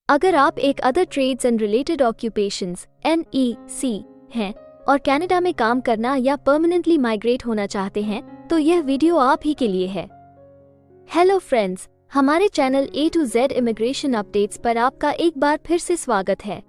अगर आप एक other trades and related occupations NEC हैं और कनाडा में काम करना या परमानेंटली माइग्रेट होना चाहते हैं तो यह वीडियो आप ही के लिए है। हेलो फ्रेंड्स, हमारे channel A to Z immigration updates पर आपका एक बार फिर से स्वागत है।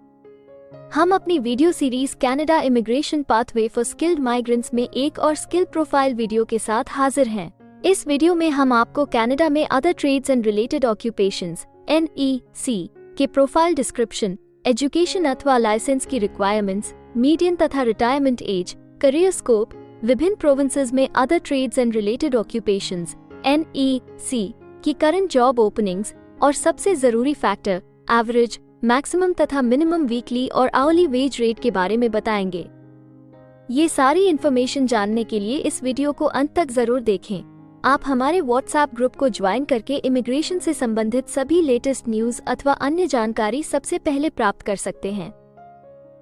हम अपनी video series Canada immigration pathway for skilled migrants में एक और स्किल प्रोफाइल वीडियो के साथ हाजिर हैं। इस वीडियो में हम आपको कनाडा में other trades and related occupations NEC के प्रोफाइल डिस्क्रिप्शन, एजुकेशन अथवा लाइसेंस की रिक्वायरमेंट्स, मीडियन तथा रिटायरमेंट एज, करियर स्कोप, विभिन्न प्रोविंसेस में other trades and related occupations NEC की करंट जॉब ओपनिंग्स और सबसे जरूरी फैक्टर एवरेज, मैक्सिमम तथा मिनिमम वीकली और आवरली वेज रेट के बारे में बताएंगे। ये सारी इन्फॉर्मेशन जानने के लिए इस वीडियो को अंत तक जरूर देखें। आप हमारे व्हाट्सएप ग्रुप को ज्वाइन करके इमिग्रेशन से संबंधित सभी लेटेस्ट न्यूज अथवा अन्य जानकारी सबसे पहले प्राप्त कर सकते हैं।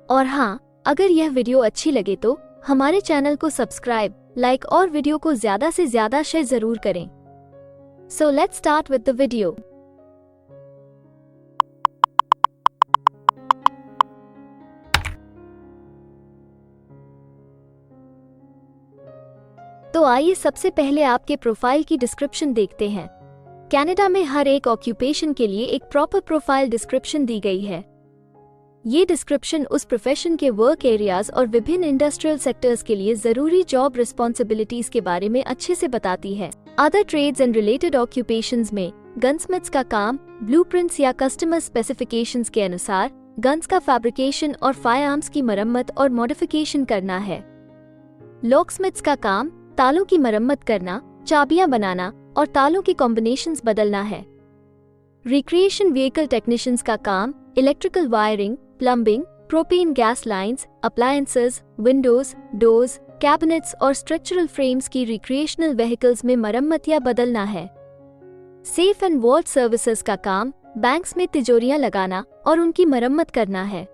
और हाँ, अगर यह वीडियो अच्छी लगे तो हमारे चैनल को सब्सक्राइब, लाइक और वीडियो को ज्यादा से ज्यादा शेयर जरूर करें। So let's start with the video. तो आइए सबसे पहले आपके प्रोफाइल की डिस्क्रिप्शन देखते हैं। कनाडा में हर एक ऑक्यूपेशन के लिए एक प्रॉपर प्रोफाइल डिस्क्रिप्शन दी गई है। ये डिस्क्रिप्शन उस प्रोफेशन के वर्क एरियाज और विभिन्न इंडस्ट्रियल सेक्टर्स के लिए जरूरी जॉब रिस्पॉन्सिबिलिटीज के बारे में अच्छे से बताती है। Other trades and related occupations में गन्समिथ्स का काम ब्लूप्रिंट्स या कस्टमर स्पेसिफिकेशंस के अनुसार गन्स का फैब्रिकेशन और फायरआर्म्स की मरम्मत और मॉडिफिकेशन करना है। लॉकस्मिथ्स का काम तालों की मरम्मत करना, चाबियां बनाना और तालों के कॉम्बिनेशंस बदलना है। रिक्रिएशन व्हीकल टेक्नीशियंस का काम electrical wiring, plumbing, propane gas lines, appliances, Windows, doors, cabinets और स्ट्रक्चरल फ्रेम्स की रिक्रिएशनल व्हीकल्स में मरम्मत या बदलना है। सेफ एंड वॉल्ट सर्विसेज का काम बैंक्स में तिजोरियां लगाना और उनकी मरम्मत करना है।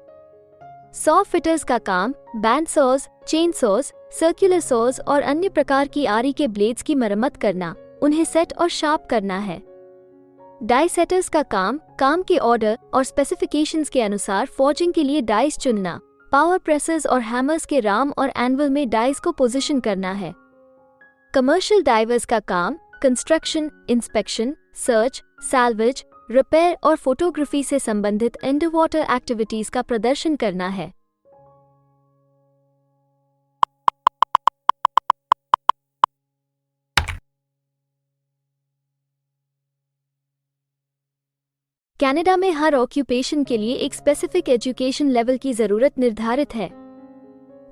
सॉ फिटर्स का काम बैंड सॉज, चेन सॉज, सर्कुलर सॉज और अन्य प्रकार की आरी के ब्लेड्स की मरम्मत करना, उन्हें सेट और शार्प करना है। डाई सेटर्स का काम के ऑर्डर और स्पेसिफिकेशंस के अनुसार फॉर्जिंग के लिए डाइस चुनना, पावर प्रेसेस और हैमर्स के राम और एनवल में डाइस को पोजीशन करना है। कमर्शियल डाइवर्स का काम construction, inspection, search, salvage, repair और फोटोग्राफी से संबंधित अंडरवाटर एक्टिविटीज का प्रदर्शन करना है। कनाडा में हर ऑक्यूपेशन के लिए एक स्पेसिफिक एजुकेशन लेवल की जरूरत निर्धारित है।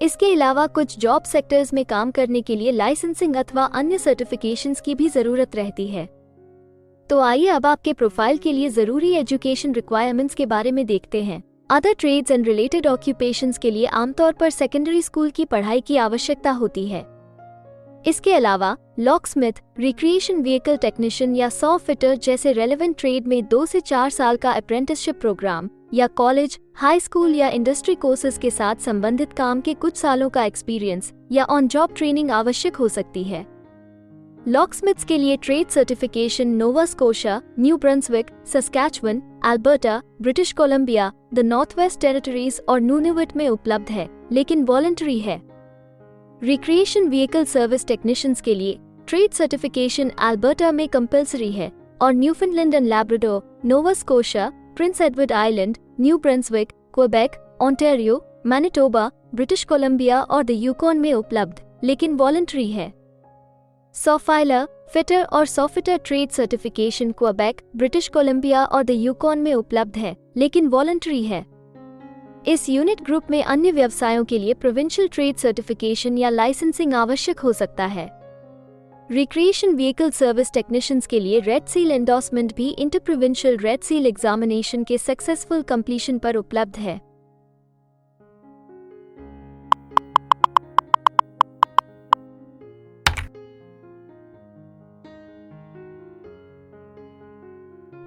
इसके अलावा कुछ जॉब सेक्टर्स में काम करने के लिए लाइसेंसिंग अथवा अन्य सर्टिफिकेशंस की भी जरूरत रहती है। तो आइए अब आपके प्रोफाइल के लिए जरूरी एजुकेशन रिक्वायरमेंट्स के बारे में देखते हैं। Other trades and related occupations के लिए आमतौर पर सेकेंडरी स्कूल की पढ़ाई की आवश्यकता होती है। इसके अलावा लॉकस्मिथ, रिक्रिएशन व्हीकल टेक्नीशियन या सॉ फिटर जैसे रेलेवेंट ट्रेड में 2 से 4 साल का अप्रेंटिसशिप प्रोग्राम या कॉलेज, हाई स्कूल या इंडस्ट्री कोर्सेज के साथ संबंधित काम के कुछ सालों का एक्सपीरियंस या ऑन जॉब ट्रेनिंग आवश्यक हो सकती है। लॉकस्मिथ्स के लिए trade certification Nova Scotia, new Brunswick, Saskatchewan, Alberta, British Columbia, the north west territories और नूनूविट में उपलब्ध है, लेकिन वॉलंटरी है। रिक्रिएशन व्हीकल सर्विस टेक्नीशियंस के लिए ट्रेड सर्टिफिकेशन अल्बर्टा में कंपल्सरी है और Newfoundland and Labrador, Nova Scotia, Prince Edward Island, New Brunswick, Quebec, Ontario, Manitoba, British Columbia और द यूकॉन में उपलब्ध, लेकिन वॉलंटरी है। सॉफाइलर, फिटर और saw fitter trade certification Quebec, British Columbia और द यूकॉन में उपलब्ध है, लेकिन वॉलंटरी है। इस यूनिट ग्रुप में अन्य व्यवसायों के लिए प्रोविंशियल ट्रेड सर्टिफिकेशन या लाइसेंसिंग आवश्यक हो सकता है। रिक्रिएशन व्हीकल सर्विस टेक्नीशियंस के लिए रेड सील एंडोर्समेंट भी inter provincial red seal examination के सक्सेसफुल कंप्लीशन पर उपलब्ध है।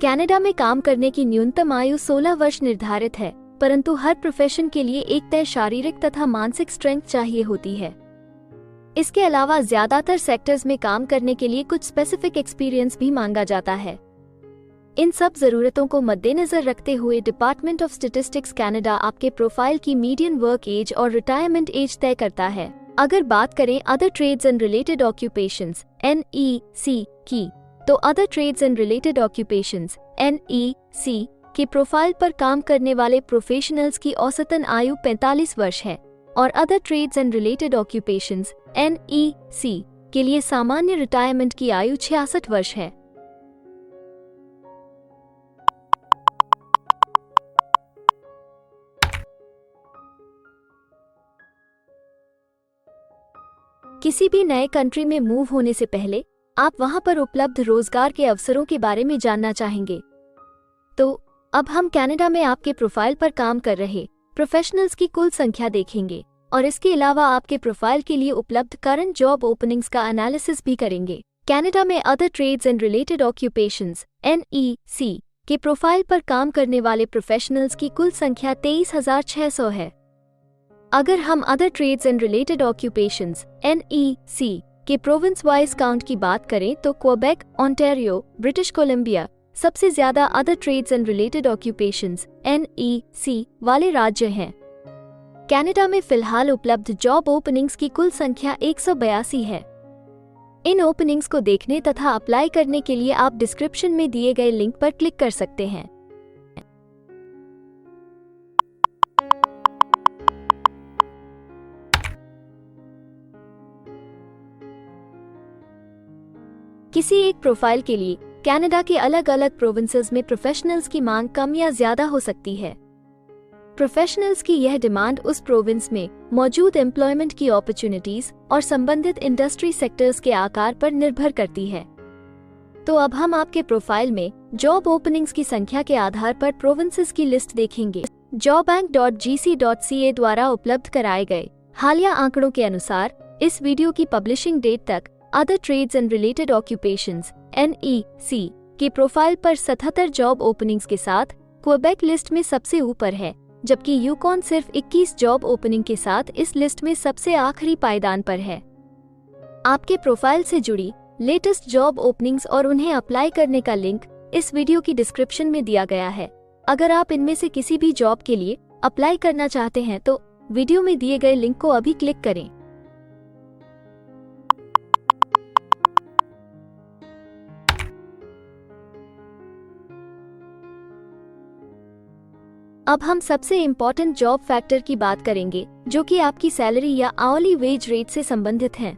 कनाडा में काम करने की न्यूनतम आयु 16 वर्ष निर्धारित है, परंतु हर प्रोफेशन के लिए एक तय शारीरिक तथा मानसिक स्ट्रेंथ चाहिए होती है। इसके अलावा ज्यादातर सेक्टर्स में काम करने के लिए कुछ स्पेसिफिक एक्सपीरियंस भी मांगा जाता है। इन सब जरूरतों को मद्देनजर रखते हुए डिपार्टमेंट ऑफ स्टैटिस्टिक्स कनाडा आपके प्रोफाइल की मीडियन वर्क एज और रिटायरमेंट एज तय करता है। अगर बात करें other trades and related occupations NEC की, तो other trades and related occupations NEC के प्रोफाइल पर काम करने वाले प्रोफेशनल्स की औसतन आयु 45 वर्ष है और other trades and related occupations NEC के लिए सामान्य रिटायरमेंट की आयु 66 वर्ष है। किसी भी नए कंट्री में मूव होने से पहले आप वहां पर उपलब्ध रोजगार के अवसरों के बारे में जानना चाहेंगे। तो अब हम कनाडा में आपके प्रोफाइल पर काम कर रहे प्रोफेशनल्स की कुल संख्या देखेंगे और इसके अलावा आपके प्रोफाइल के लिए उपलब्ध करंट जॉब ओपनिंग्स का एनालिसिस भी करेंगे। कनाडा में other trades and related occupations NEC के प्रोफाइल पर काम करने वाले प्रोफेशनल्स की कुल संख्या 23,600 है। अगर हम other trades and related occupations NEC के प्रोविंस वाइज काउंट की बात करें तो क्वेबेक, ओंटारियो, ब्रिटिश कोलंबिया सबसे ज्यादा other trades and related occupations NEC वाले राज्य हैं। कनाडा में फिलहाल उपलब्ध जॉब ओपनिंग्स की कुल संख्या 182 है। इन ओपनिंग्स को देखने तथा अप्लाई करने के लिए आप डिस्क्रिप्शन में दिए गए लिंक पर क्लिक कर सकते हैं। किसी एक प्रोफाइल के लिए कनाडा के अलग अलग प्रोविंसेस में प्रोफेशनल्स की मांग कम या ज्यादा हो सकती है। प्रोफेशनल्स की यह डिमांड उस प्रोविंस में मौजूद एम्प्लॉयमेंट की अपॉर्चुनिटीज और संबंधित इंडस्ट्री सेक्टर्स के आकार पर निर्भर करती है। तो अब हम आपके प्रोफाइल में जॉब ओपनिंग्स की संख्या के आधार पर प्रोविंसेस की लिस्ट देखेंगे। jobbank.gc.ca द्वारा उपलब्ध कराए गए हालिया आंकड़ों के अनुसार इस वीडियो की पब्लिशिंग डेट तक other trades and related occupations NEC के प्रोफाइल पर 77 जॉब ओपनिंग्स के साथ क्वेबेक लिस्ट में सबसे ऊपर है, जबकि यूकॉन सिर्फ 21 जॉब ओपनिंग के साथ इस लिस्ट में सबसे आखिरी पायदान पर है। आपके प्रोफाइल से जुड़ी लेटेस्ट जॉब ओपनिंग्स और उन्हें अप्लाई करने का लिंक इस वीडियो की डिस्क्रिप्शन में दिया गया है। अगर आप इनमें से किसी भी जॉब के लिए अप्लाई करना चाहते हैं तो वीडियो में दिए गए लिंक को अभी क्लिक करें। अब हम सबसे इम्पोर्टेंट जॉब फैक्टर की बात करेंगे, जो कि आपकी सैलरी या आवली वेज रेट से संबंधित हैं।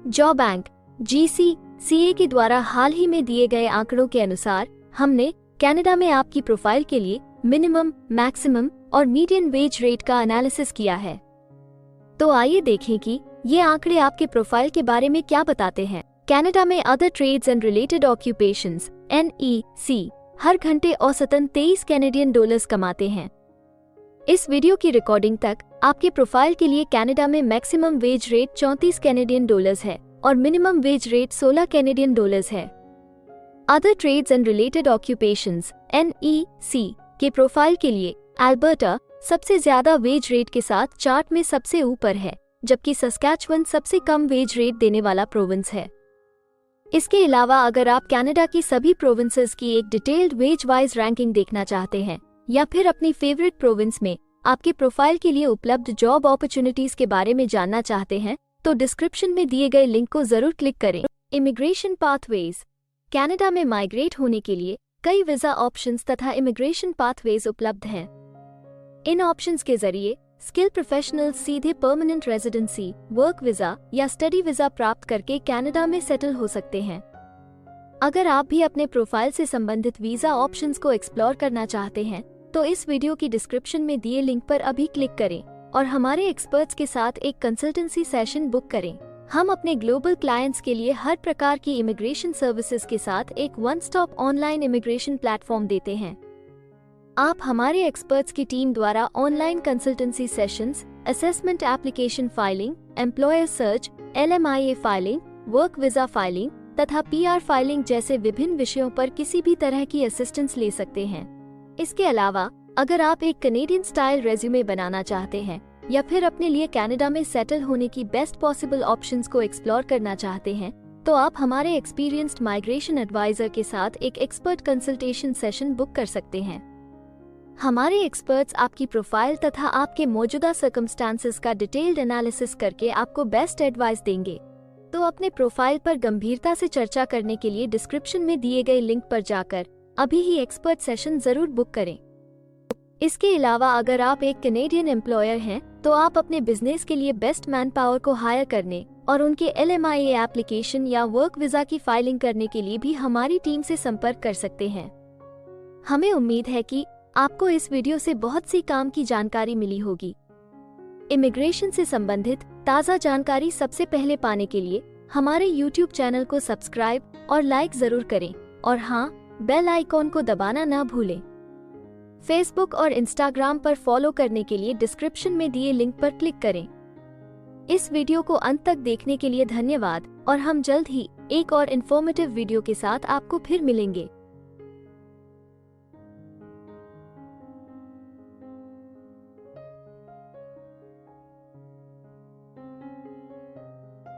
jobbank.gc.ca के द्वारा हाल ही में दिए गए आंकड़ों के अनुसार हमने कनाडा में आपकी प्रोफाइल के लिए मिनिमम, मैक्सिमम और मीडियन वेज रेट का एनालिसिस किया है। तो आइए देखें कि ये आंकड़े आपके प्रोफाइल के बारे में क्या बताते हैं। कनाडा में other trades and related occupations NEC हर घंटे औसतन 23 कैनेडियन डॉलर्स कमाते हैं। इस वीडियो की रिकॉर्डिंग तक आपके प्रोफाइल के लिए कनाडा में maximum wage rate 34 Canadian dollars है और minimum wage rate 16 Canadian dollars है। Other trades and related occupations NEC के प्रोफाइल के लिए अल्बर्टा सबसे ज्यादा वेज रेट के साथ चार्ट में सबसे ऊपर है, जबकि सस्कैचुअन सबसे कम वेज रेट देने वाला प्रोविंस है। इसके अलावा अगर आप कनाडा की सभी प्रोविंसेस की एक डिटेल्ड वेज वाइज रैंकिंग देखना चाहते हैं या फिर अपनी फेवरेट प्रोविंस में आपके प्रोफाइल के लिए उपलब्ध जॉब अपॉर्चुनिटीज के बारे में जानना चाहते हैं तो डिस्क्रिप्शन में दिए गए लिंक को जरूर क्लिक करें। Immigration pathways. कनाडा में माइग्रेट होने के लिए कई वीजा ऑप्शंस तथा इमिग्रेशन पाथवेज उपलब्ध हैं। इन ऑप्शंस के जरिए स्किल प्रोफेशनल्स सीधे परमानेंट रेजिडेंसी, वर्क वीजा या स्टडी वीजा प्राप्त करके कनाडा में सेटल हो सकते हैं। अगर आप भी अपने प्रोफाइल से संबंधित वीजा ऑप्शंस को एक्सप्लोर करना चाहते हैं तो इस वीडियो की डिस्क्रिप्शन में दिए लिंक पर अभी क्लिक करें और हमारे एक्सपर्ट्स के साथ एक कंसल्टेंसी सेशन बुक करें। हम अपने ग्लोबल क्लाइंट्स के लिए हर प्रकार की इमिग्रेशन सर्विसेज के साथ एक one stop online immigration platform देते हैं। आप हमारे एक्सपर्ट्स की टीम द्वारा online consultancy sessions, assessment application filing, employer search, LMIA filing, work visa filing तथा PR फाइलिंग जैसे विभिन्न विषयों पर किसी भी तरह की असिस्टेंस ले सकते हैं। इसके अलावा अगर आप एक कनेडियन स्टाइल रेज्यूमे बनाना चाहते हैं या फिर अपने लिए कनाडा में सेटल होने की बेस्ट पॉसिबल ऑप्शंस को एक्सप्लोर करना चाहते हैं तो आप हमारे एक्सपीरियंस्ड माइग्रेशन एडवाइजर के साथ एक एक्सपर्ट कंसल्टेशन सेशन बुक कर सकते हैं। हमारे एक्सपर्ट्स आपकी प्रोफाइल तथा आपके मौजूदा सर्कमस्टांसेस का डिटेल्ड एनालिसिस करके आपको बेस्ट एडवाइस देंगे। तो अपने प्रोफाइल पर गंभीरता से चर्चा करने के लिए डिस्क्रिप्शन में दिए गए लिंक पर जाकर अभी ही एक्सपर्ट सेशन जरूर बुक करें। इसके अलावा अगर आप एक कैनेडियन एम्प्लॉयर हैं तो आप अपने बिजनेस के लिए बेस्ट मैन पावर को हायर करने और उनके LMIA एप्लीकेशन या वर्क वीजा की फाइलिंग करने के लिए भी हमारी टीम से संपर्क कर सकते हैं। हमें उम्मीद है कि आपको इस वीडियो से बहुत सी काम की जानकारी मिली होगी। इमिग्रेशन से संबंधित ताज़ा जानकारी सबसे पहले पाने के लिए हमारे YouTube चैनल को सब्सक्राइब और लाइक जरूर करें और हाँ, बेल आइकॉन को दबाना ना भूलें। फेसबुक और इंस्टाग्राम पर फॉलो करने के लिए डिस्क्रिप्शन में दिए लिंक पर क्लिक करें। इस वीडियो को अंत तक देखने के लिए धन्यवाद और हम जल्द ही एक और इन्फॉर्मेटिव वीडियो के साथ आपको फिर मिलेंगे।